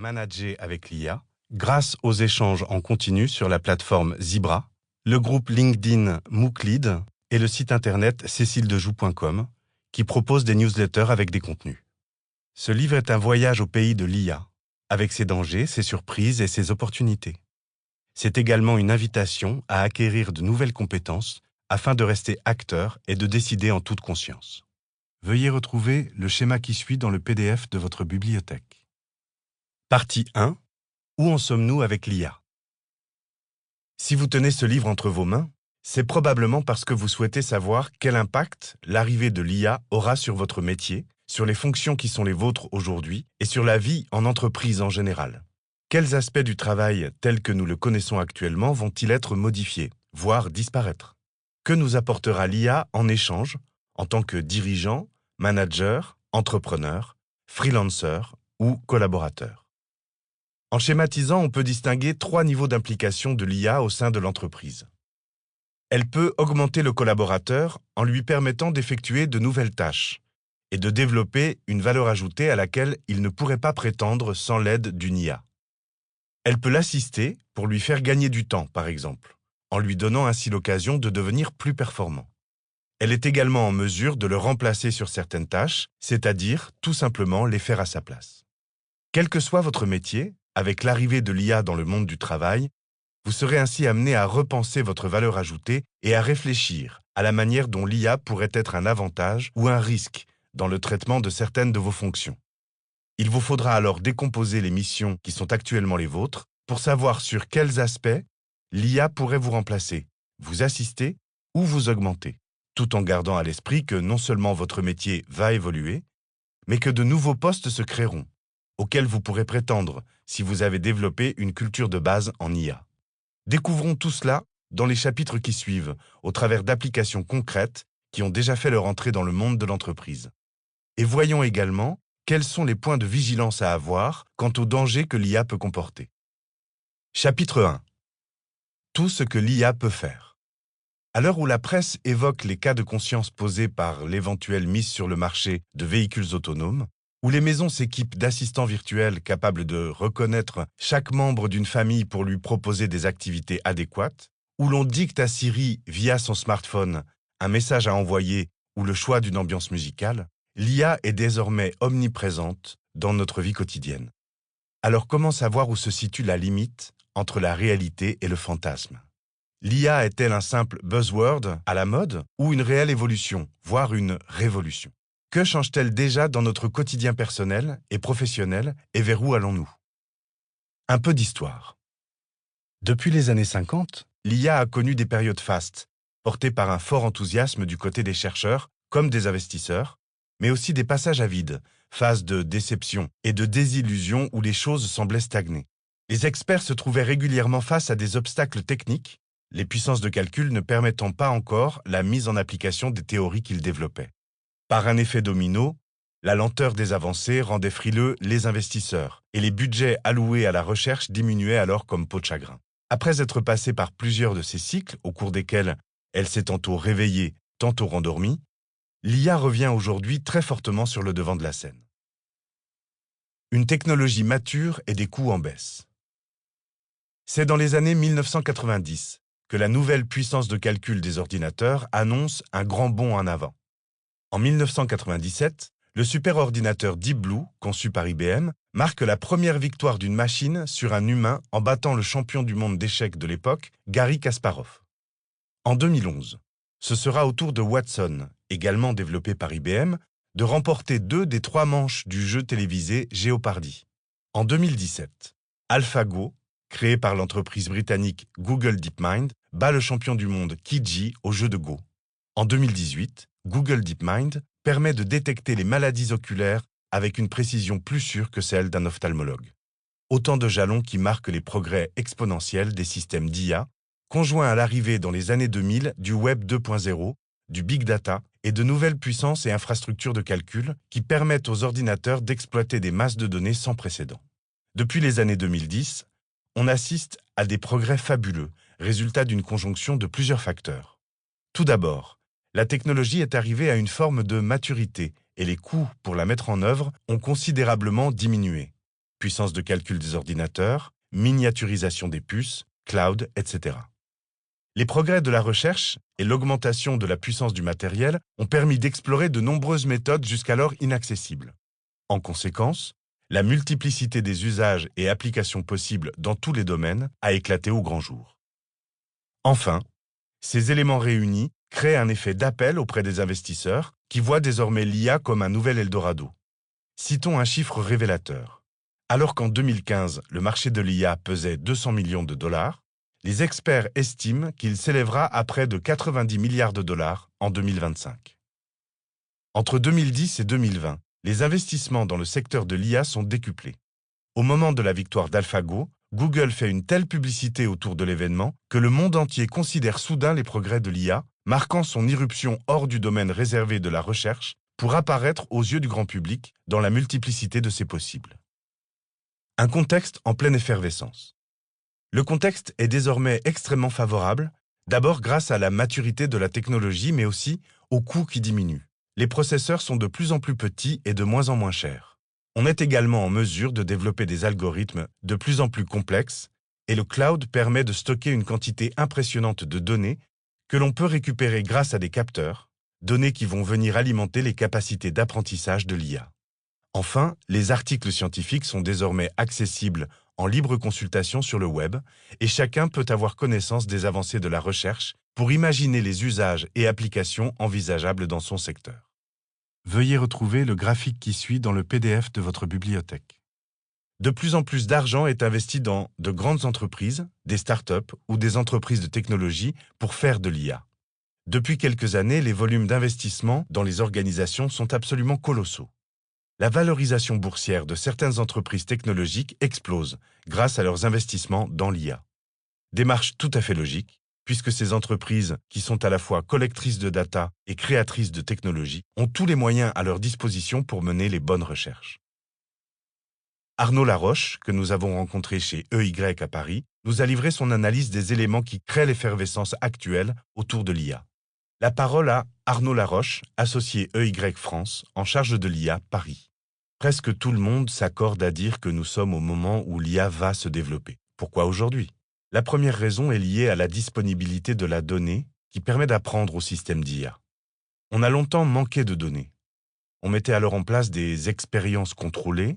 manager avec l'IA grâce aux échanges en continu sur la plateforme Zibra, le groupe LinkedIn MOOC Lead et le site internet céciledejoux.com qui propose des newsletters avec des contenus. Ce livre est un voyage au pays de l'IA, avec ses dangers, ses surprises et ses opportunités. C'est également une invitation à acquérir de nouvelles compétences afin de rester acteur et de décider en toute conscience. Veuillez retrouver le schéma qui suit dans le PDF de votre bibliothèque. Partie 1. Où en sommes-nous avec l'IA? Si vous tenez ce livre entre vos mains, c'est probablement parce que vous souhaitez savoir quel impact l'arrivée de l'IA aura sur votre métier, sur les fonctions qui sont les vôtres aujourd'hui et sur la vie en entreprise en général. Quels aspects du travail tels que nous le connaissons actuellement vont-ils être modifiés, voire disparaître? Que nous apportera l'IA en échange, en tant que dirigeant, manager, entrepreneur, freelancer ou collaborateur? En schématisant, on peut distinguer 3 niveaux d'implication de l'IA au sein de l'entreprise. Elle peut augmenter le collaborateur en lui permettant d'effectuer de nouvelles tâches et de développer une valeur ajoutée à laquelle il ne pourrait pas prétendre sans l'aide d'une IA. Elle peut l'assister pour lui faire gagner du temps, par exemple, en lui donnant ainsi l'occasion de devenir plus performant. Elle est également en mesure de le remplacer sur certaines tâches, c'est-à-dire tout simplement les faire à sa place. Quel que soit votre métier, avec l'arrivée de l'IA dans le monde du travail, vous serez ainsi amené à repenser votre valeur ajoutée et à réfléchir à la manière dont l'IA pourrait être un avantage ou un risque dans le traitement de certaines de vos fonctions. Il vous faudra alors décomposer les missions qui sont actuellement les vôtres pour savoir sur quels aspects l'IA pourrait vous remplacer, vous assister ou vous augmenter, tout en gardant à l'esprit que non seulement votre métier va évoluer, mais que de nouveaux postes se créeront, auxquels vous pourrez prétendre si vous avez développé une culture de base en IA. Découvrons tout cela dans les chapitres qui suivent, au travers d'applications concrètes qui ont déjà fait leur entrée dans le monde de l'entreprise. Et voyons également quels sont les points de vigilance à avoir quant aux dangers que l'IA peut comporter. Chapitre 1. Tout ce que l'IA peut faire. À l'heure où la presse évoque les cas de conscience posés par l'éventuelle mise sur le marché de véhicules autonomes, où les maisons s'équipent d'assistants virtuels capables de reconnaître chaque membre d'une famille pour lui proposer des activités adéquates, où l'on dicte à Siri via son smartphone un message à envoyer ou le choix d'une ambiance musicale, l'IA est désormais omniprésente dans notre vie quotidienne. Alors comment savoir où se situe la limite entre la réalité et le fantasme? L'IA est-elle un simple buzzword à la mode ou une réelle évolution, voire une révolution? Que change-t-elle déjà dans notre quotidien personnel et professionnel et vers où allons-nous? Un peu d'histoire. Depuis les années 50, l'IA a connu des périodes fastes, portées par un fort enthousiasme du côté des chercheurs comme des investisseurs, mais aussi des passages à vide, phases de déception et de désillusion où les choses semblaient stagner. Les experts se trouvaient régulièrement face à des obstacles techniques, les puissances de calcul ne permettant pas encore la mise en application des théories qu'ils développaient. Par un effet domino, la lenteur des avancées rendait frileux les investisseurs et les budgets alloués à la recherche diminuaient alors comme peau de chagrin. Après être passée par plusieurs de ces cycles, au cours desquels elle s'est tantôt réveillée, tantôt rendormie, l'IA revient aujourd'hui très fortement sur le devant de la scène. Une technologie mature et des coûts en baisse. C'est dans les années 1990 que la nouvelle puissance de calcul des ordinateurs annonce un grand bond en avant. En 1997, le superordinateur Deep Blue, conçu par IBM, marque la première victoire d'une machine sur un humain en battant le champion du monde d'échecs de l'époque, Garry Kasparov. En 2011, ce sera au tour de Watson, également développé par IBM, de remporter 2 des 3 manches du jeu télévisé Jeopardy. En 2017, AlphaGo, créé par l'entreprise britannique Google DeepMind, bat le champion du monde Qi au jeu de Go. En 2018, Google DeepMind permet de détecter les maladies oculaires avec une précision plus sûre que celle d'un ophtalmologue. Autant de jalons qui marquent les progrès exponentiels des systèmes d'IA, conjoints à l'arrivée dans les années 2000 du Web 2.0, du Big Data et de nouvelles puissances et infrastructures de calcul qui permettent aux ordinateurs d'exploiter des masses de données sans précédent. Depuis les années 2010, on assiste à des progrès fabuleux, résultat d'une conjonction de plusieurs facteurs. Tout d'abord, la technologie est arrivée à une forme de maturité et les coûts pour la mettre en œuvre ont considérablement diminué. puissance de calcul des ordinateurs, miniaturisation des puces, cloud, etc. Les progrès de la recherche et l'augmentation de la puissance du matériel ont permis d'explorer de nombreuses méthodes jusqu'alors inaccessibles. En conséquence, la multiplicité des usages et applications possibles dans tous les domaines a éclaté au grand jour. Enfin, ces éléments réunis créent un effet d'appel auprès des investisseurs qui voient désormais l'IA comme un nouvel Eldorado. Citons un chiffre révélateur. Alors qu'en 2015, le marché de l'IA pesait 200 millions de dollars, les experts estiment qu'il s'élèvera à près de 90 milliards de dollars en 2025. Entre 2010 et 2020, les investissements dans le secteur de l'IA sont décuplés. Au moment de la victoire d'AlphaGo, Google fait une telle publicité autour de l'événement que le monde entier considère soudain les progrès de l'IA, marquant son irruption hors du domaine réservé de la recherche pour apparaître aux yeux du grand public dans la multiplicité de ses possibles. Un contexte en pleine effervescence. Le contexte est désormais extrêmement favorable, d'abord grâce à la maturité de la technologie, mais aussi aux coûts qui diminuent. Les processeurs sont de plus en plus petits et de moins en moins chers. On est également en mesure de développer des algorithmes de plus en plus complexes et le cloud permet de stocker une quantité impressionnante de données que l'on peut récupérer grâce à des capteurs, données qui vont venir alimenter les capacités d'apprentissage de l'IA. Enfin, les articles scientifiques sont désormais accessibles en libre consultation sur le web et chacun peut avoir connaissance des avancées de la recherche pour imaginer les usages et applications envisageables dans son secteur. Veuillez retrouver le graphique qui suit dans le PDF de votre bibliothèque. De plus en plus d'argent est investi dans de grandes entreprises, des startups ou des entreprises de technologie pour faire de l'IA. Depuis quelques années, les volumes d'investissement dans les organisations sont absolument colossaux. La valorisation boursière de certaines entreprises technologiques explose grâce à leurs investissements dans l'IA. Démarche tout à fait logique, puisque ces entreprises, qui sont à la fois collectrices de data et créatrices de technologies, ont tous les moyens à leur disposition pour mener les bonnes recherches. Arnaud Laroche, que nous avons rencontré chez EY à Paris, nous a livré son analyse des éléments qui créent l'effervescence actuelle autour de l'IA. La parole à Arnaud Laroche, associé EY France, en charge de l'IA Paris. Presque tout le monde s'accorde à dire que nous sommes au moment où l'IA va se développer. Pourquoi aujourd'hui? La première raison est liée à la disponibilité de la donnée qui permet d'apprendre au système d'IA. On a longtemps manqué de données. On mettait alors en place des expériences contrôlées,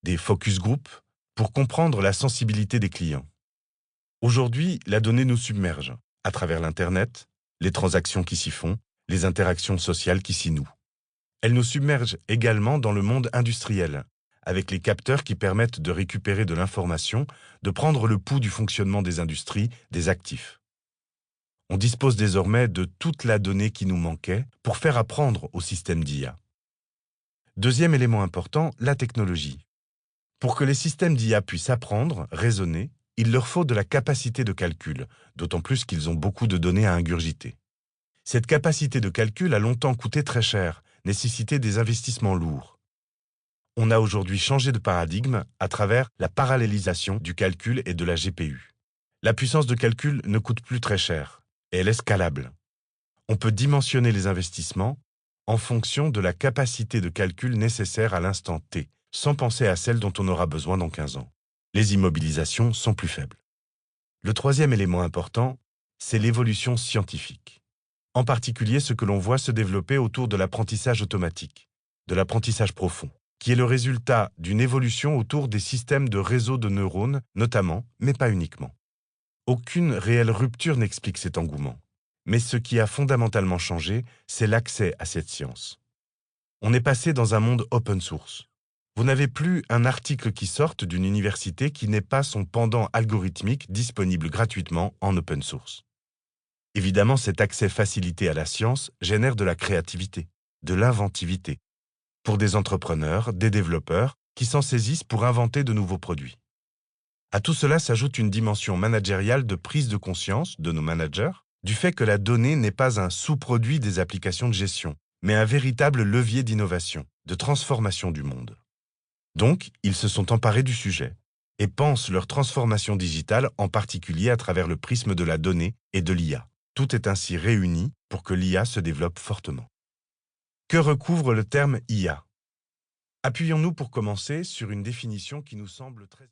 des focus groups, pour comprendre la sensibilité des clients. Aujourd'hui, la donnée nous submerge, à travers l'Internet, les transactions qui s'y font, les interactions sociales qui s'y nouent. Elle nous submerge également dans le monde industriel, avec les capteurs qui permettent de récupérer de l'information, de prendre le pouls du fonctionnement des industries, des actifs. On dispose désormais de toute la donnée qui nous manquait pour faire apprendre au système d'IA. Deuxième élément important, la technologie. Pour que les systèmes d'IA puissent apprendre, raisonner, il leur faut de la capacité de calcul, d'autant plus qu'ils ont beaucoup de données à ingurgiter. Cette capacité de calcul a longtemps coûté très cher, nécessité des investissements lourds. On a aujourd'hui changé de paradigme à travers la parallélisation du calcul et de la GPU. La puissance de calcul ne coûte plus très cher et elle est scalable. On peut dimensionner les investissements en fonction de la capacité de calcul nécessaire à l'instant T, sans penser à celle dont on aura besoin dans 15 ans. Les immobilisations sont plus faibles. Le troisième élément important, c'est l'évolution scientifique. En particulier ce que l'on voit se développer autour de l'apprentissage automatique, de l'apprentissage profond, qui est le résultat d'une évolution autour des systèmes de réseaux de neurones, notamment, mais pas uniquement. Aucune réelle rupture n'explique cet engouement, mais ce qui a fondamentalement changé, c'est l'accès à cette science. On est passé dans un monde open source. Vous n'avez plus un article qui sorte d'une université qui n'ait pas son pendant algorithmique disponible gratuitement en open source. Évidemment, cet accès facilité à la science génère de la créativité, de l'inventivité, pour des entrepreneurs, des développeurs qui s'en saisissent pour inventer de nouveaux produits. À tout cela s'ajoute une dimension managériale de prise de conscience de nos managers du fait que la donnée n'est pas un sous-produit des applications de gestion, mais un véritable levier d'innovation, de transformation du monde. Donc, ils se sont emparés du sujet et pensent leur transformation digitale en particulier à travers le prisme de la donnée et de l'IA. Tout est ainsi réuni pour que l'IA se développe fortement. Que recouvre le terme IA? Appuyons-nous pour commencer sur une définition qui nous semble très...